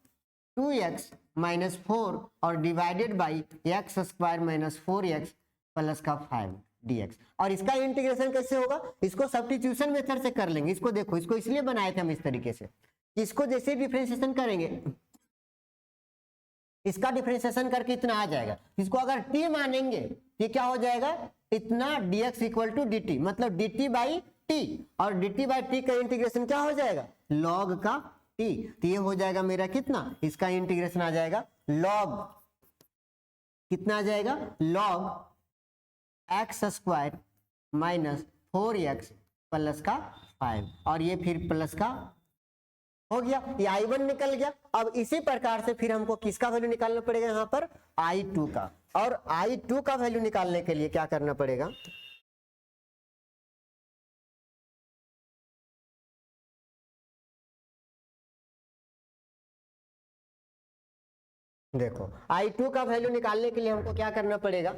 2x -4 और divided by x² -4x plus का 5 dx। और इसका इंटीग्रेशन कैसे होगा, इसको सब्स्टिट्यूशन मेथड से कर लेंगे। इसको देखो, इसको इसलिए बनाए थे हम इस तरीके से, इसको जैसे डिफरेंशिएशन करेंगे, इसका डिफरेंशिएशन करके इतना आ जाएगा, इसको अगर t मानेंगे ये क्या हो जाएगा, इतना dx इक्वल टू dt, मतलब dt बाई t, और dt बाई t का इंटीग्रेशन क्या हो जाएगा, log का t। तो ये हो जाएगा मेरा कितना, इसका इंटीग्रेशन आ जाएगा log, कितना आ जाएगा, log x² -4x प्लस का 5, और ये फिर प्लस का हो गया, ये I1 निकल गया। अब इसी प्रकार से फिर हमको किसका वैल्यू निकालना पड़ेगा, यहाँ पर I2 का, और I2 का वैल्यू निकालने के लिए क्या करना पड़ेगा, देखो I2 का वैल्यू निकालने के लिए हमको क्या करना पड़ेगा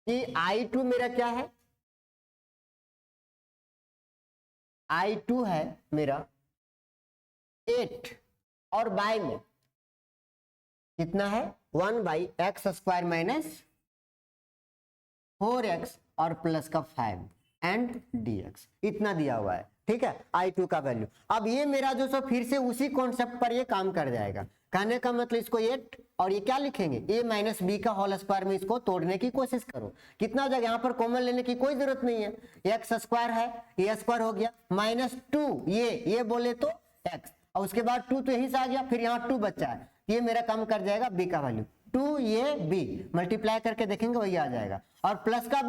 कि I2 मेरा क्या है, I2 है मेरा 8, और बाय में कितना है 1/x² -4x और प्लस का 5 एंड dx, इतना दिया हुआ है, ठीक है, I2 का वैल्यू। अब ये मेरा जो सो फिर से उसी कॉन्सेप्ट पर ये काम कर जाएगा। कहने का मतलब इसको 8 और ये क्या लिखेंगे, a - b का होल स्क्वायर में इसको तोड़ने की कोशिश करो। कितना हो जाएगा, यहाँ पर कॉमन लेने की कोई जरूरत नहीं है, x² है, a² हो गया, -2 ये बोले तो x, और उसके बाद 2 तो यहीं से आ गया, फिर यहाँ 2 बच्चा है, ये मेरा काम कर जाएगा b का वैल्यू, 2 ये b मल्टीप्लाई करके देखेंगे वही आ जाएगा, और प्लस का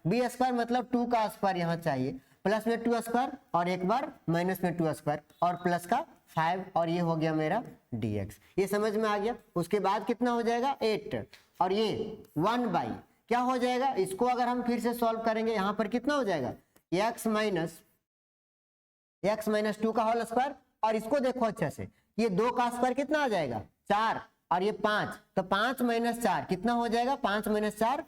b² मतलब 2 का स्क्वायर यहाँ चाहिए, प्लस में 2² और एक बार माइनस में 2² और प्लस का 5, और ये हो गया मेरा dx। ये समझ में आ गया। उसके बाद कितना हो जाएगा 8, और ये 1 क्या हो जाएगा, इसको अगर हम फिर से सॉल्व करेंगे, यहाँ पर कितना हो जाएगा x - 2 का होल स्क्वायर, और इसको देखो अच्छे से, ये 2 का स्क्वायर कितना आ जाएगा 4, और ये 5, तो 5 - 4 कितना हो जाएगा, 5 - 4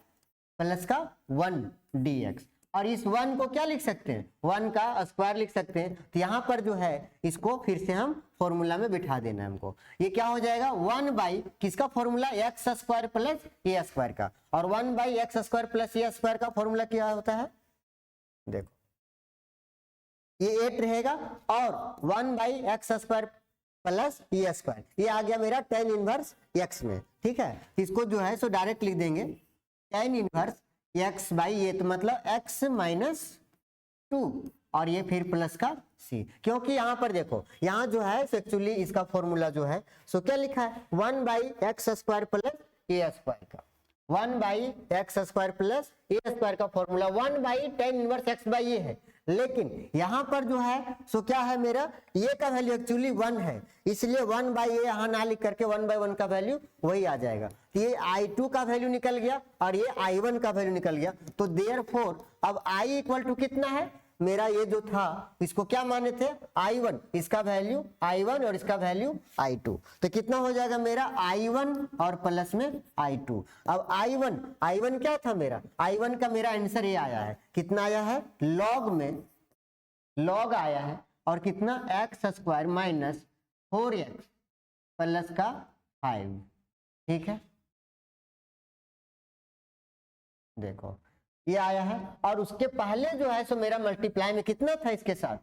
प्लस का 1 dx। और इस 1 को क्या लिख सकते हैं, 1 का स्क्वायर लिख सकते हैं। तो यहाँ पर जो है इसको फिर से हम फॉर्मूला में बिठा देना है हमको। ये क्या हो जाएगा 1 किसका फॉर्मूला, x² प्लस a² का, और 1/x² प्लस a² का फॉर्मूला क्या होता है, देखो ये 8 रहेगा, और 1/x² प्लस a², ये आ गया मेरा tan इनवर्स x में, ठीक है। इसको जो है सो डायरेक्ट लिख देंगे tan इनवर्स x बाई ये, तो मतलब x - 2, और ये फिर प्लस का c, क्योंकि यहाँ पर देखो यहाँ जो है एक्चुअली इसका फॉर्मूला जो है सो क्या लिखा है 1/x² प्लस a² का, 1/x² प्लस a² का formula 1/tan inverse x by ये है, लेकिन यहाँ पर जो है सो क्या है मेरा ये का वैल्यू एक्चुअली 1 है, इसलिए 1/a यहाँ ना लिख करके 1/1 का वैल्यू वही आ जाएगा। तो ये I2 का वैल्यू निकल गया और ये I1 का वैल्यू निकल गया। तो देयरफॉर अब I इक्वल टू कितना है मेरा, ये जो था इसको क्या माने थे I1, इसका वैल्यू I1 और इसका वैल्यू I2, तो कितना हो जाएगा मेरा I1 और प्लस में I2। अब I1 क्या था मेरा, I1 का मेरा आंसर ये आया है, कितना आया है log में log आया है, और कितना x² - 4x प्लस का 5, ठीक है, देखो ये आया है, और उसके पहले जो है सो मेरा मल्टीप्लाई में कितना था इसके साथ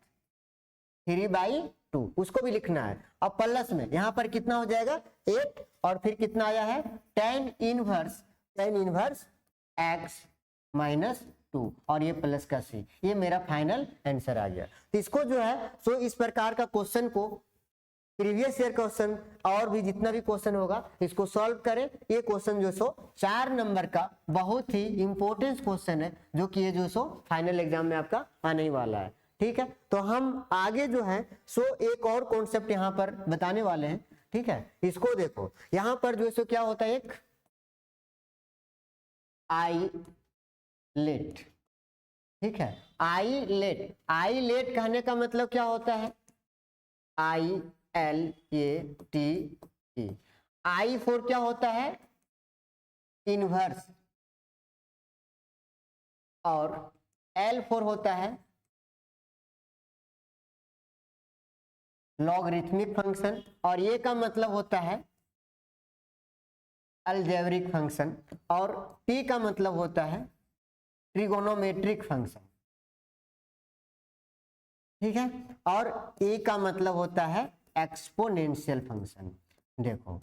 3/2, उसको भी लिखना है। अब प्लस में यहाँ पर कितना हो जाएगा 8, और फिर कितना आया है tan इनवर्स x माइनस 2, और ये प्लस का c, ये मेरा फाइनल आंसर आ गया। तो इसको जो है सो इस प्रकार का क्वेश्चन को प्रीवियस ईयर क्वेश्चन और भी जितना भी क्वेश्चन होगा इसको सॉल्व करें। ये क्वेश्चन जो सो 4 नंबर का बहुत ही इंपॉर्टेंट क्वेश्चन है, जो कि ये जो सो फाइनल एग्जाम में आपका आने ही वाला है। ठीक है, तो हम आगे जो है सो एक और कॉन्सेप्ट यहाँ पर बताने वाले हैं। ठीक है, इसको देखो, यहाँ पर जो है सो क्या होता है, एक आईलेट। ठीक है, आईलेट कहने का मतलब क्या होता है, ILATE। आई फोर क्या होता है इनवर्स, और L4 होता है लॉगरिथमिक फंक्शन, और ये का मतलब होता है अलजेब्रिक फंक्शन, और T का मतलब होता है ट्रिगोनोमेट्रिक फंक्शन। ठीक है, और A का मतलब होता है एक्सपोनेंशियल फंक्शन। देखो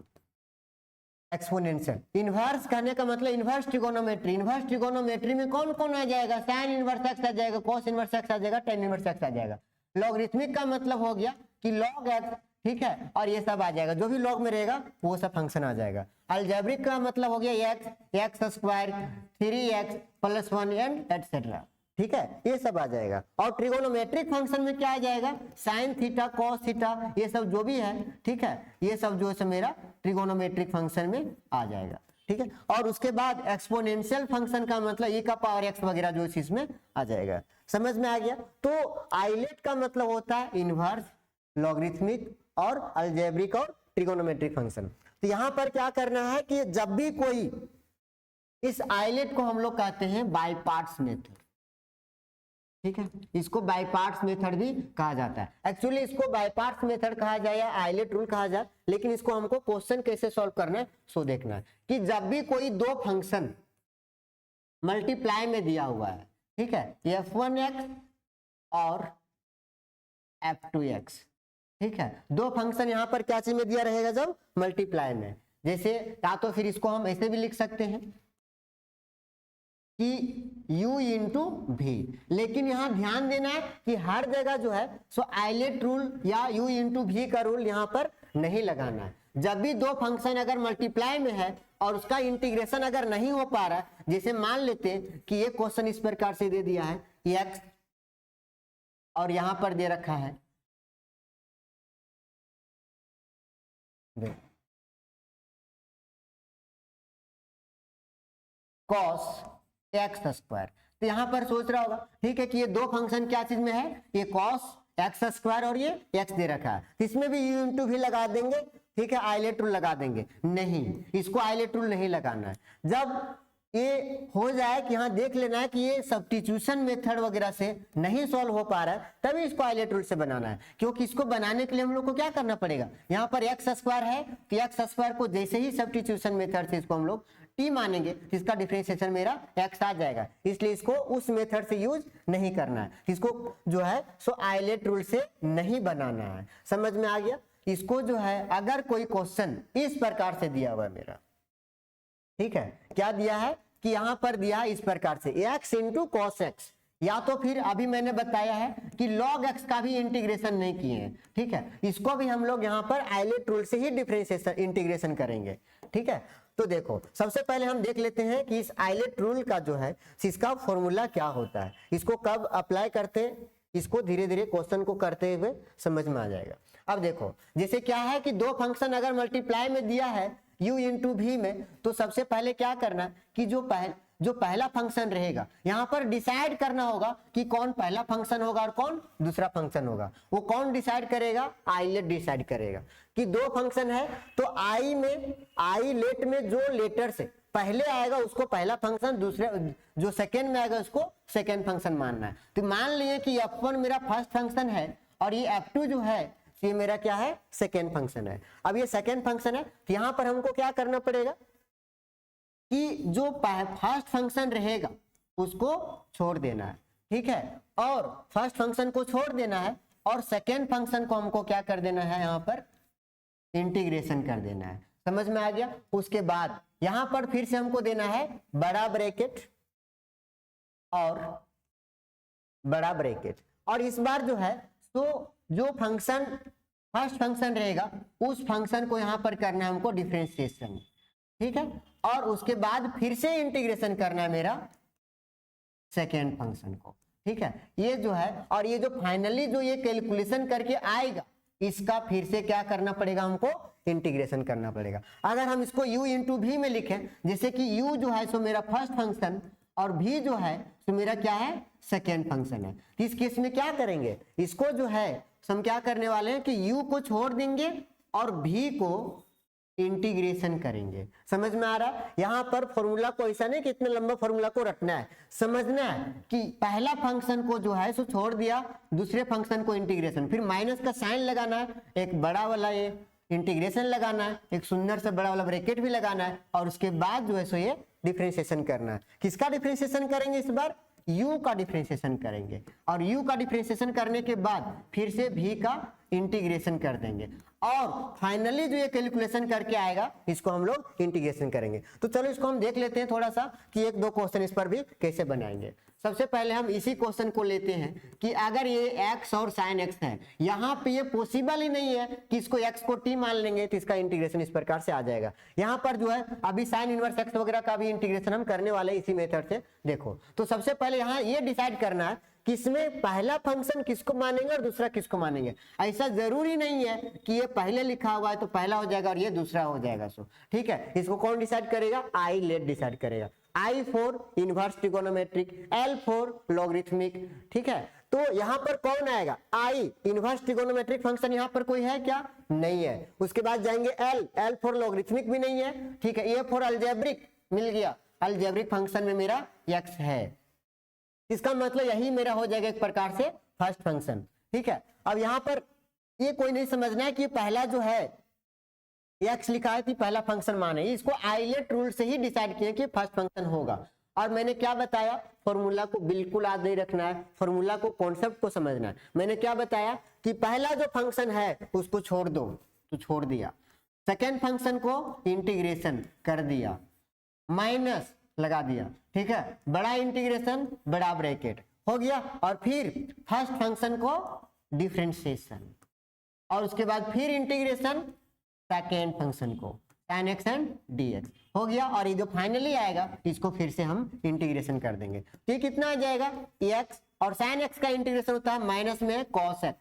एक्सपोनेंशियल, इनवर्स कहने का मतलब इनवर्स ट्रिगोनोमेट्री में कौन कौन आ जाएगा, साइन इनवर्स एक्स आ जाएगा, कॉस इनवर्स एक्स आ जाएगा, टेन इनवर्स एक्स आ जाएगा। लॉगरिथमिक का मतलब हो गया कि लॉग एक्स, ठीक है, और ये सब आ जाएगा, जो भी लॉग में रहेगा वो सब फंक्शन आ जाएगा। अलजेब्रिक का मतलब हो गया x square 3x + 1 and etcetera. ठीक है, ये सब आ जाएगा। और ट्रिगोनोमेट्रिक फंक्शन में क्या आ जाएगा, साइन थीटा कॉस थीटा, ये सब जो भी है, ठीक है, ये सब जो है मेरा ट्रिगोनोमेट्रिक फंक्शन में आ जाएगा। ठीक है, और उसके बाद एक्सपोनेंशियल फंक्शन का मतलब e का पावर x वगैरह जो इसमें आ जाएगा। समझ में आ गया। तो आइलेट का मतलब होता है इनवर्स, लॉगरिथमिक और अलजेब्रिक और ट्रिगोनोमेट्रिक फंक्शन। तो यहाँ पर क्या करना है कि जब भी कोई, इस आइलेट को हम लोग कहते हैं बाय पार्ट्स मेथड। ठीक है, इसको बाय पार्ट्स मेथड भी कहा जाता है। एक्चुअली इसको बाय पार्ट्स मेथड कहा जाए या आइलेट रूल कहा जाए, लेकिन इसको हमको क्वेश्चन कैसे सॉल्व करना है सो देखना है कि जब भी कोई दो फंक्शन मल्टीप्लाई में दिया हुआ है, ठीक है, f1x और f2x, ठीक है, दो फंक्शन यहाँ पर क्या चीज में दिया रहेगा जब मल्टीप्लाई में, जैसे या तो फिर इसको हम ऐसे भी लिख सकते हैं कि u इंटू भी, लेकिन यहां ध्यान देना है कि हर जगह जो है सो आइलेट रूल या u इंटू भी का रूल यहां पर नहीं लगाना है। जब भी दो फंक्शन अगर मल्टीप्लाई में है और उसका इंटीग्रेशन अगर नहीं हो पा रहा है, जैसे मान लेते हैं कि ये क्वेश्चन इस प्रकार से दे दिया है x और यहां पर दे रखा है cos एक्स स्क्वायर, तो यहां पर सोच रहा होगा ठीक है कि ये दो फंक्शन क्या चीज में है, ये cos एक्स स्क्वायर और ये x दे रखा है, इसमें भी u इंटू भी लगा देंगे, ठीक है, आइलेट रूल लगा देंगे। नहीं, इसको आइलेट रूल नहीं लगाना है। जब ये हो जाए कि यहाँ देख लेना है कि ये सब्स्टिट्यूशन मेथड वगैरह से नहीं सॉल्व हो पा रहा है, तभी इसको आइलेट रूल से बनाना है। क्योंकि इसको बनाने के लिए हम लोग को क्या करना पड़ेगा, यहाँ पर एक्स स्क्वायर है कि एक्स स्क्वायर को जैसे ही सब्स्टिट्यूशन मेथड से इसको हम लोग टी मानेंगे, इसका डिफरेंशिएशन मेरा एक्स आ जाएगा, इसलिए इसको उस मेथड से यूज नहीं करना है, इसको जो है सो आइलेट रूल से नहीं बनाना है। समझ में आ गया। इसको जो है अगर कोई क्वेश्चन इस प्रकार से दिया हुआ है मेरा, ठीक है, क्या दिया है कि यहां पर दिया है इस प्रकार से x इंटू कॉस एक्स, या तो फिर अभी मैंने बताया है कि log x का भी इंटीग्रेशन नहीं किए हैं, ठीक है, इसको भी हम लोग यहाँ पर आइलेट रूल से ही डिफरेंशिएशन इंटीग्रेशन करेंगे। ठीक है, तो देखो सबसे पहले हम देख लेते हैं कि इस आइलेट रूल का जो है इसका फॉर्मूला क्या होता है, इसको कब अप्लाई करते हैं, इसको धीरे धीरे क्वेश्चन को करते हुए समझ में आ जाएगा। अब देखो जैसे क्या है कि दो फंक्शन अगर मल्टीप्लाई में दिया है u इंटू भी में, तो सबसे पहले क्या करना कि जो पहला फंक्शन रहेगा यहाँ पर डिसाइड करना होगा कि कौन पहला फंक्शन होगा और कौन दूसरा फंक्शन होगा। वो कौन डिसाइड करेगा, आइलेट डिसाइड करेगा कि दो फंक्शन है तो आइलेट में जो लेटर से पहले आएगा उसको पहला फंक्शन, दूसरे जो सेकेंड में आएगा उसको सेकेंड फंक्शन मानना है। तो मान लिए कि f1 मेरा फर्स्ट फंक्शन है और ये f2 जो है तो ये मेरा क्या है, सेकेंड फंक्शन है। अब ये सेकेंड फंक्शन है, तो यहाँ पर हमको क्या करना पड़ेगा कि जो फर्स्ट फंक्शन रहेगा उसको छोड़ देना है, ठीक है, और फर्स्ट फंक्शन को छोड़ देना है और सेकेंड फंक्शन को हमको क्या कर देना है, यहाँ पर इंटीग्रेशन कर देना है। समझ में आ गया। उसके बाद यहां पर फिर से हमको देना है बड़ा ब्रैकेट और बड़ा ब्रैकेट, और इस बार जो है तो जो फंक्शन फर्स्ट फंक्शन रहेगा उस फंक्शन को यहां पर करना है हमको डिफरेंशिएशन, ठीक है, और उसके बाद फिर से इंटीग्रेशन करना है मेरा सेकेंड फंक्शन को, ठीक है। ये जो है, और ये जो फाइनली जो ये कैलकुलेशन करके आएगा इसका फिर से क्या करना पड़ेगा, हमको इंटीग्रेशन करना पड़ेगा। अगर हम इसको u इंटू वी में लिखें, जैसे कि u जो है सो मेरा फर्स्ट फंक्शन और v जो है तो मेरा क्या है, सेकेंड फंक्शन है। तो इस केस में क्या करेंगे, इसको जो है हम क्या करने वाले हैं कि u को छोड़ देंगे और v को इंटीग्रेशन करेंगे। समझ में आ रहा है। यहां पर फॉर्मूला को ऐसा नहीं कि इतने लंबा फॉर्मूला को रटना है, समझना है कि पहला फंक्शन को जो है सो छोड़ दिया, दूसरे फंक्शन को इंटीग्रेशन, फिर माइनस का साइन लगाना है, एक बड़ा वाला ये इंटीग्रेशन लगाना है, एक सुंदर से बड़ा वाला ब्रैकेट भी लगाना है, और उसके बाद जो है सो ये डिफरेंशिएशन करना है। किसका डिफरेंशिएशन करेंगे, इस बार u का डिफरेंशिएशन करेंगे, और u का डिफरेंशिएशन करने के बाद फिर से v का इंटीग्रेशन कर देंगे, और फाइनली जो ये कैलकुलेशन करके आएगा इसको हम लोग इंटीग्रेशन करेंगे। तो चलो इसको हम देख लेते हैं थोड़ा सा कि एक दो क्वेश्चन इस पर भी कैसे बनाएंगे। सबसे पहले हम इसी क्वेश्चन को लेते हैं कि अगर ये x और sin x है, यहाँ पे ये पॉसिबल ही नहीं है कि इसको x को t मान लेंगे तो इसका इंटीग्रेशन इस प्रकार से आ जाएगा। यहाँ पर जो है अभी sin इनवर्स x वगैरह का भी इंटीग्रेशन हम करने वाले इसी मेथड से। देखो तो सबसे पहले यहाँ ये डिसाइड करना है कि इसमें पहला फंक्शन किसको मानेंगे और दूसरा किसको मानेंगे। ऐसा जरूरी नहीं है कि ये पहले लिखा हुआ है तो पहला हो जाएगा और ये दूसरा हो जाएगा। सो ठीक है, इसको कौन डिसाइड करेगा, आई लेट डिसाइड करेगा। I for inverse trigonometric, L for logarithmic, ठीक है। तो यहाँ पर कौन आएगा, I इनवर्स ट्रिगोनोमेट्रिक फंक्शन यहाँ पर कोई है क्या, नहीं है। उसके बाद जाएंगे L फॉर लॉगरिथमिक भी नहीं है, ठीक है। A फॉर अलजेब्रिक मिल गया, अलजेब्रिक फंक्शन में मेरा x है, इसका मतलब यही मेरा हो जाएगा एक प्रकार से फर्स्ट फंक्शन, ठीक है। अब यहाँ पर ये कोई नहीं समझना है कि पहला जो है x लिखा है कि पहला फंक्शन माने, इसको आइलेट रूल से ही डिसाइड किए कि फर्स्ट फंक्शन होगा। और मैंने क्या बताया, फॉर्मूला को बिल्कुल याद नहीं रखना है, फॉर्मूला को कॉन्सेप्ट को समझना है। मैंने क्या बताया कि पहला जो फंक्शन है उसको छोड़ दो, तो छोड़ दिया, सेकेंड फंक्शन को इंटीग्रेशन कर दिया, माइनस लगा दिया, ठीक है, बड़ा इंटीग्रेशन बड़ा ब्रैकेट हो गया, और फिर फर्स्ट फंक्शन को डिफरेंशिएशन, और उसके बाद फिर इंटीग्रेशन सेकेंड फंक्शन को tan x एंड dx हो गया। और ये जो फाइनली आएगा इसको फिर से हम इंटीग्रेशन कर देंगे, तो ये कितना आ जाएगा x, और sin x का इंटीग्रेशन होता है माइनस में cos x,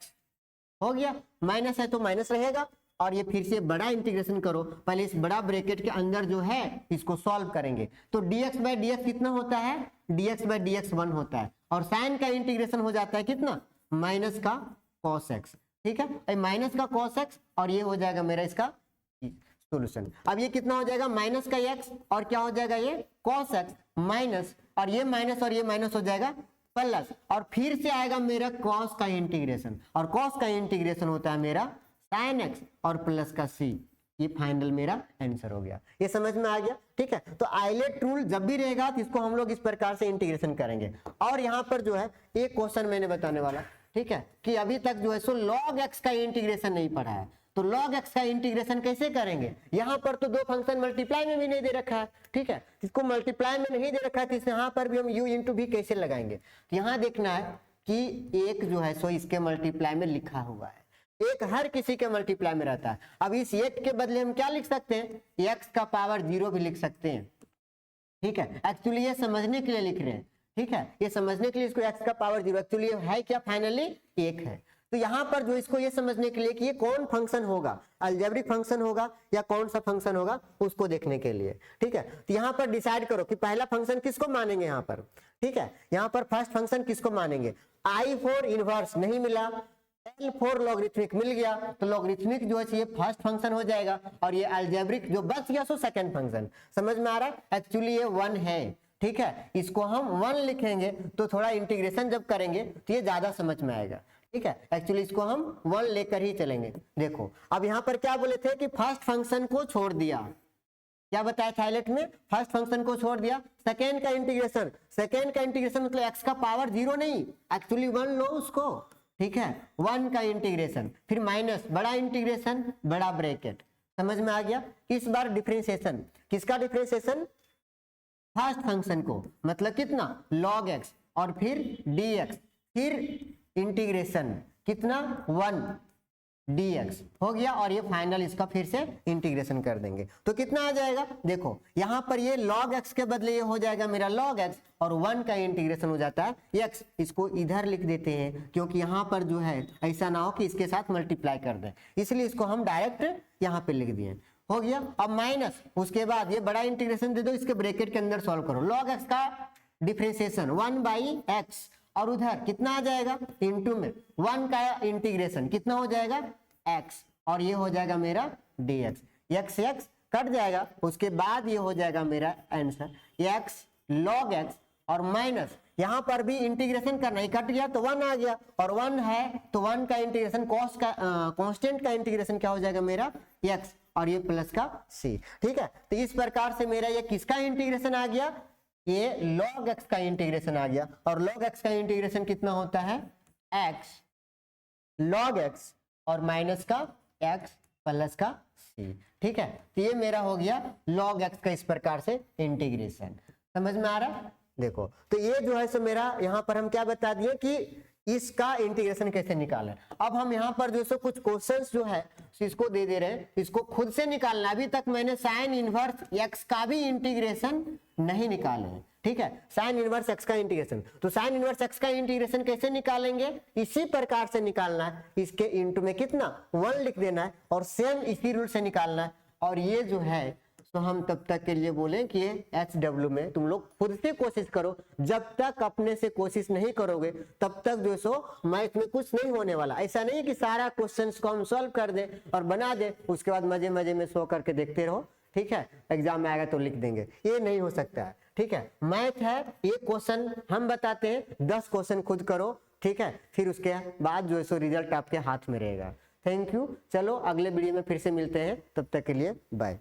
हो गया, माइनस है तो माइनस रहेगा, और ये फिर से बड़ा इंटीग्रेशन करो, पहले इस बड़ा ब्रैकेट के अंदर जो है इसको सॉल्व करेंगे, तो dx बाय dx कितना होता है, dx बाय dx 1 होता है, और sin का इंटीग्रेशन हो जाता है कितना, माइनस का cos x, ठीक है, माइनस का cos x, और ये हो जाएगा मेरा इसका सॉल्यूशन। अब ये कितना हो जाएगा, माइनस का x, और क्या हो जाएगा ये cos x माइनस, और ये माइनस हो जाएगा प्लस, और फिर से आएगा मेरा cos का इंटीग्रेशन, और cos का इंटीग्रेशन होता है मेरा sin x और प्लस का c, ये फाइनल मेरा आंसर हो गया। ये समझ में आ गया, ठीक है। तो आइलेट रूल जब भी रहेगा तो इसको हम लोग इस प्रकार से इंटीग्रेशन करेंगे। और यहाँ पर जो है एक क्वेश्चन मैंने बताने वाला, ठीक है, कि अभी तक जो है सो log x का इंटीग्रेशन नहीं पढ़ा है, तो log x का इंटीग्रेशन कैसे करेंगे। यहाँ पर तो दो फंक्शन मल्टीप्लाई में भी नहीं दे रखा है, ठीक है, इसको मल्टीप्लाई में नहीं दे रखा है, तो यहाँ पर भी हम u इंटू भी कैसे लगाएंगे। तो यहाँ देखना है कि एक जो है सो इसके मल्टीप्लाई में लिखा हुआ है, एक हर किसी के मल्टीप्लाई में रहता है। अब इस एक के बदले हम क्या लिख सकते हैं, x का पावर 0 भी लिख सकते हैं, ठीक है। एक्चुअली ये समझने के लिए लिख रहे हैं, ठीक है, ये समझने के लिए इसको x का पावर 0, एक्चुअली है क्या, फाइनली एक है। तो यहाँ पर जो इसको ये समझने के लिए कि ये कौन फंक्शन होगा, अलजेब्रिक फंक्शन होगा या कौन सा फंक्शन होगा, उसको देखने के लिए, ठीक है। तो यहाँ पर डिसाइड करो कि पहला फंक्शन किसको मानेंगे यहाँ पर, ठीक है, यहाँ पर फर्स्ट फंक्शन किसको मानेंगे। I फॉर इनवर्स नहीं मिला, L फॉर लॉगरिथमिक मिल गया, तो लॉगरिथमिक जो है ये फर्स्ट फंक्शन हो जाएगा, और ये अलजेब्रिक जो बच गया सो सेकंड फंक्शन। समझ में आ रहा है, एक्चुअली ये 1 है, ठीक है, इसको हम 1 लिखेंगे तो थोड़ा इंटीग्रेशन जब करेंगे तो ये ज्यादा समझ में आएगा, ठीक है, एक्चुअली इसको हम 1 लेकर ही चलेंगे। देखो अब यहाँ पर क्या बोले थे कि फर्स्ट फंक्शन को छोड़ दिया, क्या बताया था हाईलाइट में, फर्स्ट फंक्शन को छोड़ दिया, सेकेंड का इंटीग्रेशन, सेकेंड का इंटीग्रेशन मतलब एक्स का पावर 0 नहीं, एक्चुअली 1 लो उसको, ठीक है, 1 का इंटीग्रेशन, फिर माइनस बड़ा इंटीग्रेशन बड़ा ब्रैकेट, समझ में आ गया। इस बार डिफरेंशिएशन, किसका डिफरेंशिएशन, फर्स्ट फंक्शन को, मतलब कितना log x और फिर dx, फिर इंटीग्रेशन कितना 1 dx हो गया, और ये फाइनल इसका फिर से इंटीग्रेशन कर देंगे तो कितना आ जाएगा। देखो यहाँ पर ये log x के बदले ये हो जाएगा मेरा log x और 1 का इंटीग्रेशन हो जाता है x, इसको इधर लिख देते हैं क्योंकि यहाँ पर जो है ऐसा ना हो कि इसके साथ मल्टीप्लाई कर दें, इसलिए इसको हम डायरेक्ट यहाँ पे लिख दिए, हो गया। अब माइनस, उसके बाद ये बड़ा इंटीग्रेशन दे दो, इसके ब्रैकेट के अंदर सॉल्व करो, log x का डिफरेंशिएशन 1/x और उधर कितना आ जाएगा इनटू में 1 का इंटीग्रेशन कितना हो जाएगा x और ये हो जाएगा मेरा dx, x x कट जाएगा, उसके बाद ये हो जाएगा मेरा आंसर x log x और माइनस यहाँ पर भी इंटीग्रेशन करना, ही कट गया तो 1 आ गया और 1 है तो 1 का इंटीग्रेशन कॉस का कांस्टेंट का इंटीग्रेशन क्या हो जाएगा मेरा x और ये प्लस का c, ठीक है। तो इस प्रकार से मेरा ये किसका इंटीग्रेशन आ गया, ये log x का इंटीग्रेशन आ गया, और log x का इंटीग्रेशन कितना होता है x log x और माइनस का x प्लस का c, ठीक है। तो ये मेरा हो गया log x का इस प्रकार से इंटीग्रेशन, समझ में आ रहा है। देखो तो ये जो है सो मेरा यहाँ पर हम क्या बता दिए कि इसका इंटीग्रेशन कैसे निकालें। अब हम यहाँ पर जो सो कुछ क्वेश्चंस जो है इसको दे दे रहे हैं, इसको खुद से निकालना। अभी तक मैंने साइन इनवर्स x का भी इंटीग्रेशन नहीं निकाले हैं, ठीक है, साइन इनवर्स x का इंटीग्रेशन। तो साइन इनवर्स x का इंटीग्रेशन कैसे निकालेंगे, इसी प्रकार से निकालना है, इसके इनटू में कितना 1 लिख देना है और सेम इसी रूल से निकालना है। और ये जो है तो हम तब तक के लिए बोले कि ये HW में तुम लोग खुद से कोशिश करो, जब तक अपने से कोशिश नहीं करोगे तब तक जो सो मैथ में कुछ नहीं होने वाला। ऐसा नहीं कि सारा क्वेश्चंस को हम सॉल्व कर दें और बना दें, उसके बाद मजे मजे में सो करके देखते रहो, ठीक है, एग्जाम में आएगा तो लिख देंगे, ये नहीं हो सकता है, ठीक है। मैथ है, एक क्वेश्चन हम बताते हैं, 10 क्वेश्चन खुद करो, ठीक है, फिर उसके बाद जो है सो रिजल्ट आपके हाथ में रहेगा। थैंक यू, चलो अगले वीडियो में फिर से मिलते हैं, तब तक के लिए बाय।